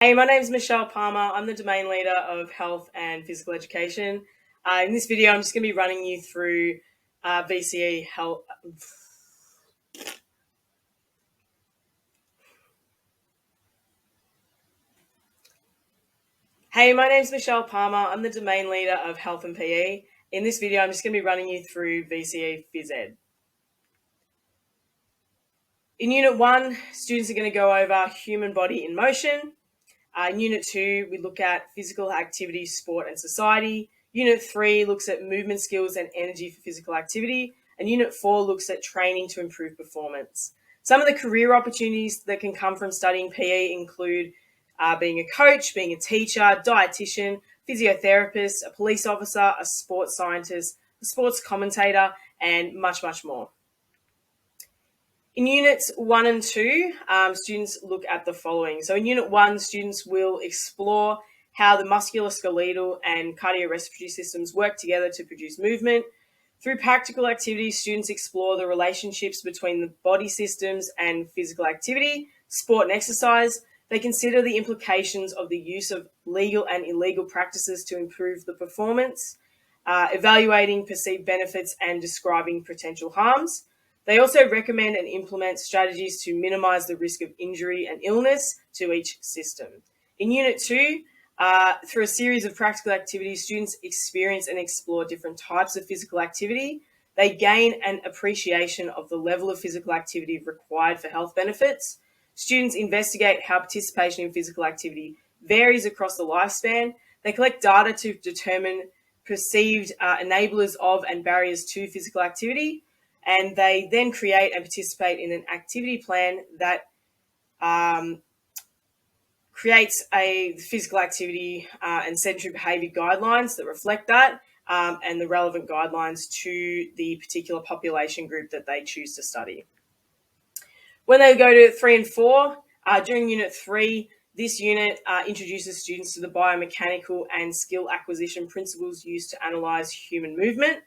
Hey, my name is Michelle Palmer. I'm the domain leader of health and physical education. In this video, I'm just going to be running you through VCE health. Hey, my name is Michelle Palmer. I'm the domain leader of health and PE. In this video, I'm just going to be running you through VCE Phys Ed. In Unit 1, students are going to go over human body in motion. In Unit 2, we look at physical activity, sport and society. Unit 3 looks at movement skills and energy for physical activity. And Unit 4 looks at training to improve performance. Some of the career opportunities that can come from studying PE include being a coach, being a teacher, dietitian, physiotherapist, a police officer, a sports scientist, a sports commentator, and much, much more. In Units 1 and 2, students look at the following. So in Unit 1, students will explore how the musculoskeletal and cardiorespiratory systems work together to produce movement. Through practical activities, students explore the relationships between the body systems and physical activity, sport and exercise. They consider the implications of the use of legal and illegal practices to improve the performance, evaluating perceived benefits and describing potential harms. They also recommend and implement strategies to minimize the risk of injury and illness to each system. In Unit 2, through a series of practical activities, students experience and explore different types of physical activity. They gain an appreciation of the level of physical activity required for health benefits. Students investigate how participation in physical activity varies across the lifespan. They collect data to determine perceived enablers of and barriers to physical activity. And they then create and participate in an activity plan that creates a physical activity and sedentary behaviour guidelines that reflect that and the relevant guidelines to the particular population group that they choose to study. When they go to 3 and 4, during Unit 3, this unit introduces students to the biomechanical and skill acquisition principles used to analyse human movement.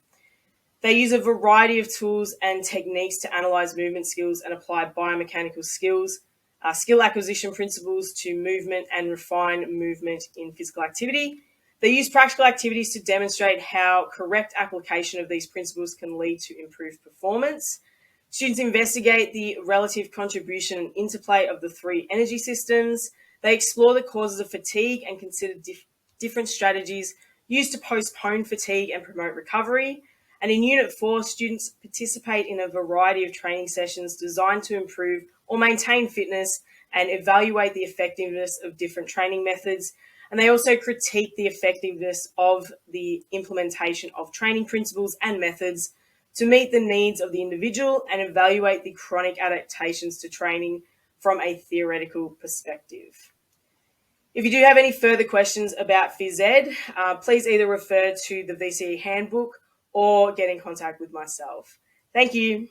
They use a variety of tools and techniques to analyse movement skills and apply biomechanical skills, skill acquisition principles to movement and refine movement in physical activity. They use practical activities to demonstrate how correct application of these principles can lead to improved performance. Students investigate the relative contribution and interplay of the three energy systems. They explore the causes of fatigue and consider different strategies used to postpone fatigue and promote recovery. And in Unit 4, students participate in a variety of training sessions designed to improve or maintain fitness and evaluate the effectiveness of different training methods. And they also critique the effectiveness of the implementation of training principles and methods to meet the needs of the individual and evaluate the chronic adaptations to training from a theoretical perspective. If you do have any further questions about Phys Ed, please either refer to the VCE handbook or get in contact with myself. Thank you.